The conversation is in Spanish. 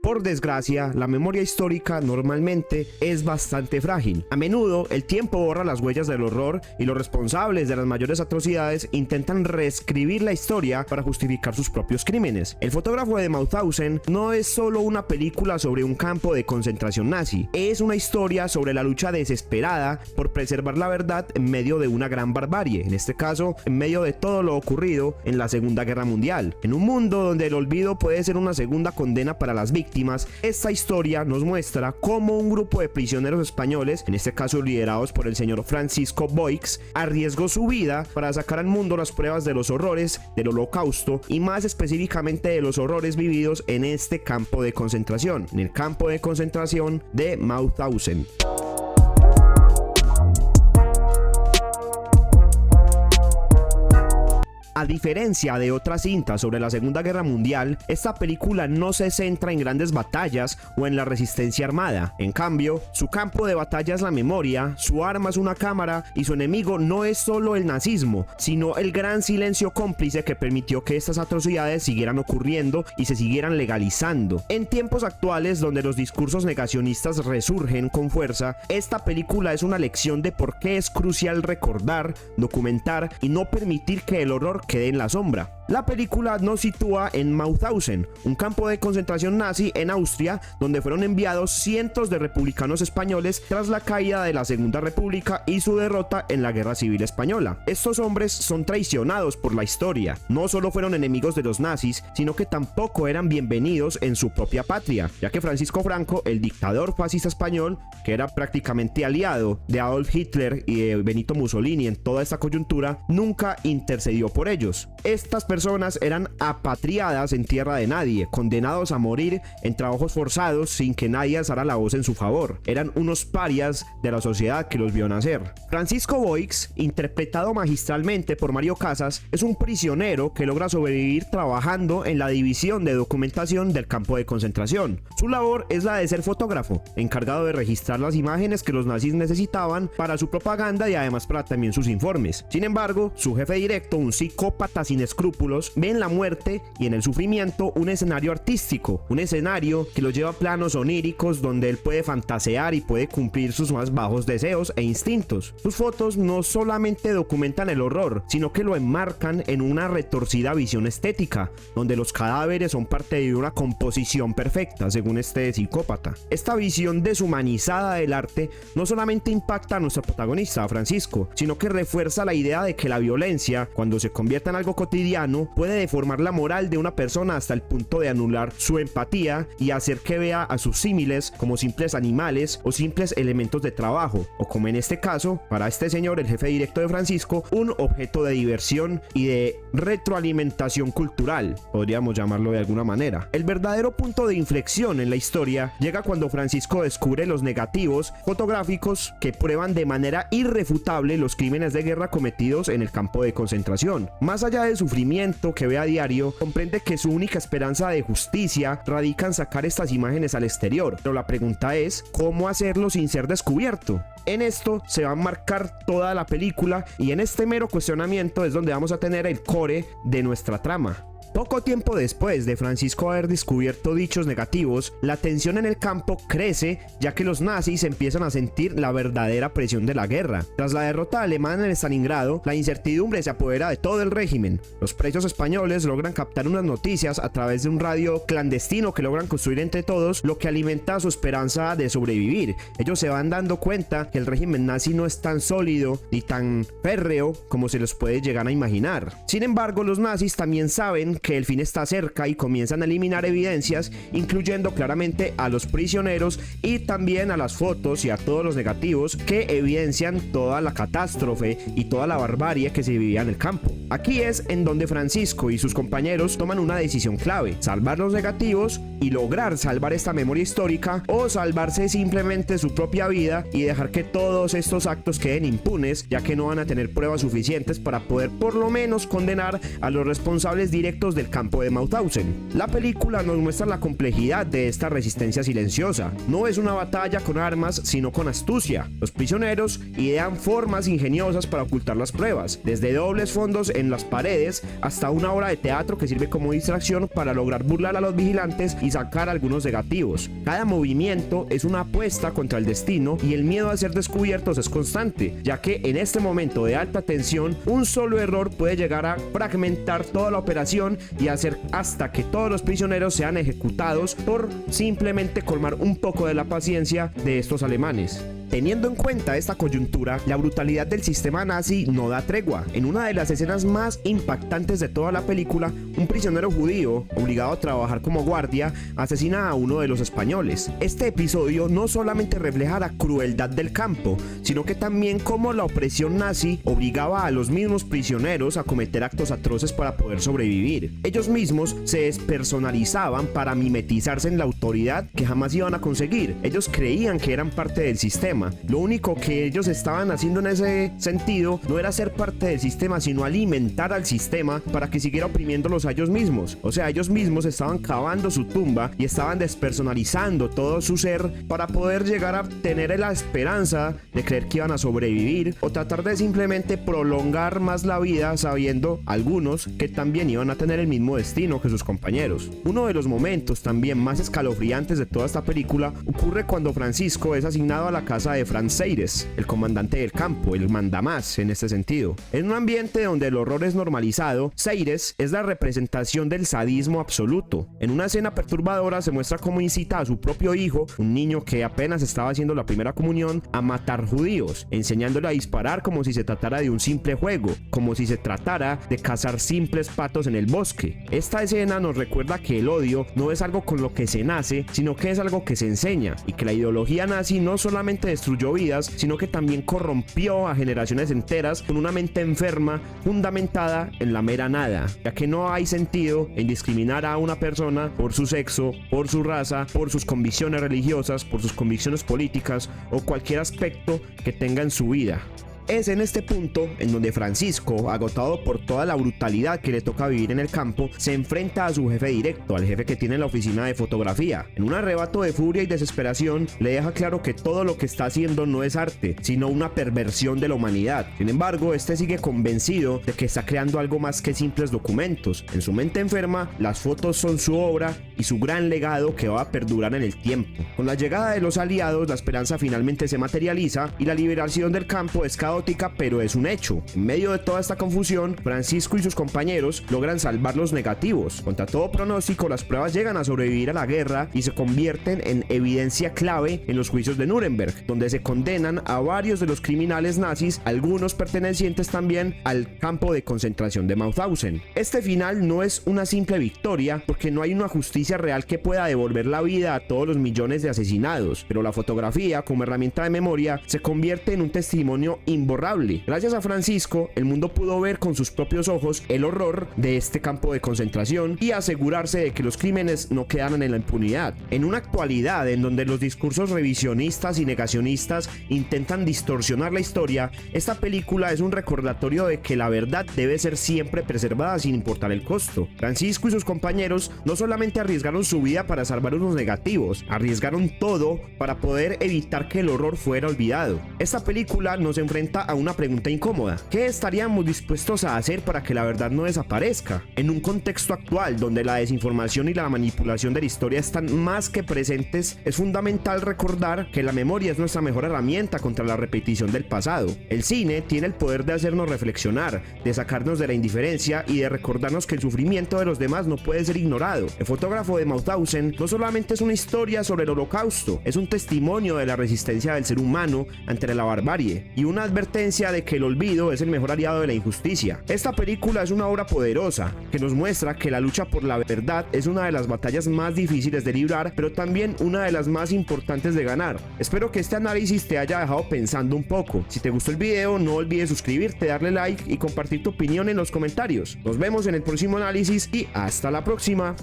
Por desgracia, la memoria histórica normalmente es bastante frágil. A menudo, el tiempo borra las huellas del horror y los responsables de las mayores atrocidades intentan reescribir la historia para justificar sus propios crímenes. El fotógrafo de Mauthausen no es solo una película sobre un campo de concentración nazi, es una historia sobre la lucha desesperada por preservar la verdad en medio de una gran barbarie, en este caso, en medio de todo lo ocurrido en la Segunda Guerra Mundial. En un mundo donde el olvido puede ser una segunda condena para las víctimas, esta historia nos muestra cómo un grupo de prisioneros españoles, en este caso liderados por el señor Francisco Boix, arriesgó su vida para sacar al mundo las pruebas de los horrores del Holocausto y más específicamente de los horrores vividos en este campo de concentración, en el campo de concentración de Mauthausen. A diferencia de otras cintas sobre la Segunda Guerra Mundial, esta película no se centra en grandes batallas o en la resistencia armada. En cambio, su campo de batalla es la memoria, su arma es una cámara y su enemigo no es solo el nazismo, sino el gran silencio cómplice que permitió que estas atrocidades siguieran ocurriendo y se siguieran legalizando. En tiempos actuales, donde los discursos negacionistas resurgen con fuerza, esta película es una lección de por qué es crucial recordar, documentar y no permitir que el horror quede en la sombra. La película nos sitúa en Mauthausen, un campo de concentración nazi en Austria, donde fueron enviados cientos de republicanos españoles tras la caída de la Segunda República y su derrota en la Guerra Civil Española. Estos hombres son traicionados por la historia. No solo fueron enemigos de los nazis, sino que tampoco eran bienvenidos en su propia patria, ya que Francisco Franco, el dictador fascista español, que era prácticamente aliado de Adolf Hitler y de Benito Mussolini en toda esta coyuntura, nunca intercedió por ellos. Estas personas eran apatriadas en tierra de nadie, condenados a morir en trabajos forzados sin que nadie alzara la voz en su favor. Eran unos parias de la sociedad que los vio nacer. Francisco Boix, interpretado magistralmente por Mario Casas, es un prisionero que logra sobrevivir trabajando en la división de documentación del campo de concentración. Su labor es la de ser fotógrafo, encargado de registrar las imágenes que los nazis necesitaban para su propaganda y además para también sus informes. Sin embargo, su jefe directo, un psicópata sin escrúpulos, ve en la muerte y en el sufrimiento un escenario artístico, un escenario que lo lleva a planos oníricos donde él puede fantasear y puede cumplir sus más bajos deseos e instintos. Sus fotos no solamente documentan el horror, sino que lo enmarcan en una retorcida visión estética, donde los cadáveres son parte de una composición perfecta, según este psicópata. Esta visión deshumanizada del arte no solamente impacta a nuestro protagonista, a Francisco, sino que refuerza la idea de que la violencia, cuando se convierte en algo cotidiano, puede deformar la moral de una persona hasta el punto de anular su empatía y hacer que vea a sus símiles como simples animales o simples elementos de trabajo, o como en este caso, para este señor, el jefe directo de Francisco, un objeto de diversión y de retroalimentación cultural, podríamos llamarlo de alguna manera. El verdadero punto de inflexión en la historia llega cuando Francisco descubre los negativos fotográficos que prueban de manera irrefutable los crímenes de guerra cometidos en el campo de concentración. Más allá del sufrimiento que ve a diario, comprende que su única esperanza de justicia radica en sacar estas imágenes al exterior, pero la pregunta es, ¿cómo hacerlo sin ser descubierto? En esto se va a marcar toda la película y en este mero cuestionamiento es donde vamos a tener el core de nuestra trama. Poco tiempo después de Francisco haber descubierto dichos negativos, la tensión en el campo crece, ya que los nazis empiezan a sentir la verdadera presión de la guerra. Tras la derrota alemana en Stalingrado, la incertidumbre se apodera de todo el régimen. Los presos españoles logran captar unas noticias a través de un radio clandestino que logran construir entre todos, lo que alimenta su esperanza de sobrevivir. Ellos se van dando cuenta que el régimen nazi no es tan sólido ni tan férreo como se les puede llegar a imaginar. Sin embargo, los nazis también saben que el fin está cerca y comienzan a eliminar evidencias, incluyendo claramente a los prisioneros y también a las fotos y a todos los negativos que evidencian toda la catástrofe y toda la barbarie que se vivía en el campo. Aquí es en donde Francisco y sus compañeros toman una decisión clave: salvar los negativos y lograr salvar esta memoria histórica, o salvarse simplemente su propia vida y dejar que todos estos actos queden impunes, ya que no van a tener pruebas suficientes para poder por lo menos condenar a los responsables directos momentos del campo de Mauthausen. La película nos muestra la complejidad de esta resistencia silenciosa. No es una batalla con armas, sino con astucia. Los prisioneros idean formas ingeniosas para ocultar las pruebas, desde dobles fondos en las paredes hasta una obra de teatro que sirve como distracción para lograr burlar a los vigilantes y sacar algunos negativos. Cada movimiento es una apuesta contra el destino y el miedo a ser descubiertos es constante, ya que en este momento de alta tensión, un solo error puede llegar a fragmentar toda la operación y hacer hasta que todos los prisioneros sean ejecutados por simplemente colmar un poco de la paciencia de estos alemanes. Teniendo en cuenta esta coyuntura, la brutalidad del sistema nazi no da tregua. En una de las escenas más impactantes de toda la película, un prisionero judío, obligado a trabajar como guardia, asesina a uno de los españoles. Este episodio no solamente refleja la crueldad del campo, sino que también cómo la opresión nazi obligaba a los mismos prisioneros a cometer actos atroces para poder sobrevivir. Ellos mismos se despersonalizaban para mimetizarse en la autoridad que jamás iban a conseguir. Ellos creían que eran parte del sistema. Lo único que ellos estaban haciendo en ese sentido no era ser parte del sistema, sino alimentar al sistema para que siguiera oprimiéndolos a ellos mismos. O sea, ellos mismos estaban cavando su tumba y estaban despersonalizando todo su ser para poder llegar a tener la esperanza de creer que iban a sobrevivir o tratar de simplemente prolongar más la vida, sabiendo algunos que también iban a tener el mismo destino que sus compañeros. Uno de los momentos también más escalofriantes de toda esta película ocurre cuando Francisco es asignado a la casa de Franz Seyres, el comandante del campo, el mandamás en este sentido. En un ambiente donde el horror es normalizado, Seyres es la representación del sadismo absoluto. En una escena perturbadora se muestra cómo incita a su propio hijo, un niño que apenas estaba haciendo la primera comunión, a matar judíos, enseñándole a disparar como si se tratara de un simple juego, como si se tratara de cazar simples patos en el bosque. Esta escena nos recuerda que el odio no es algo con lo que se nace, sino que es algo que se enseña, y que la ideología nazi no solamente destruyó vidas, sino que también corrompió a generaciones enteras con una mente enferma fundamentada en la mera nada, ya que no hay sentido en discriminar a una persona por su sexo, por su raza, por sus convicciones religiosas, por sus convicciones políticas o cualquier aspecto que tenga en su vida. Es en este punto en donde Francisco, agotado por toda la brutalidad que le toca vivir en el campo, se enfrenta a su jefe directo, al jefe que tiene la oficina de fotografía. En un arrebato de furia y desesperación, le deja claro que todo lo que está haciendo no es arte, sino una perversión de la humanidad. Sin embargo, este sigue convencido de que está creando algo más que simples documentos. En su mente enferma, las fotos son su obra y su gran legado que va a perdurar en el tiempo. Con la llegada de los aliados, la esperanza finalmente se materializa y la liberación del campo es caótica, pero es un hecho. En medio de toda esta confusión, Francisco y sus compañeros logran salvar los negativos. Contra todo pronóstico, las pruebas llegan a sobrevivir a la guerra y se convierten en evidencia clave en los juicios de Nuremberg, donde se condenan a varios de los criminales nazis, algunos pertenecientes también al campo de concentración de Mauthausen. Este final no es una simple victoria, porque no hay una justicia real que pueda devolver la vida a todos los millones de asesinados, pero la fotografía, como herramienta de memoria, se convierte en un testimonio imborrable. Gracias a Francisco, el mundo pudo ver con sus propios ojos el horror de este campo de concentración y asegurarse de que los crímenes no quedaran en la impunidad. En una actualidad en donde los discursos revisionistas y negacionistas intentan distorsionar la historia, esta película es un recordatorio de que la verdad debe ser siempre preservada sin importar el costo. Francisco y sus compañeros no solamente arriesgaron su vida para salvar unos negativos, arriesgaron todo para poder evitar que el horror fuera olvidado. Esta película nos enfrenta a una pregunta incómoda: ¿qué estaríamos dispuestos a hacer para que la verdad no desaparezca? En un contexto actual donde la desinformación y la manipulación de la historia están más que presentes, es fundamental recordar que la memoria es nuestra mejor herramienta contra la repetición del pasado. El cine tiene el poder de hacernos reflexionar, de sacarnos de la indiferencia y de recordarnos que el sufrimiento de los demás no puede ser ignorado. El fotógrafo de Mauthausen no solamente es una historia sobre el Holocausto, es un testimonio de la resistencia del ser humano ante la barbarie y una advertencia de que el olvido es el mejor aliado de la injusticia. Esta película es una obra poderosa que nos muestra que la lucha por la verdad es una de las batallas más difíciles de librar, pero también una de las más importantes de ganar. Espero que este análisis te haya dejado pensando un poco. Si te gustó el video, no olvides suscribirte, darle like y compartir tu opinión en los comentarios. Nos vemos en el próximo análisis y hasta la próxima.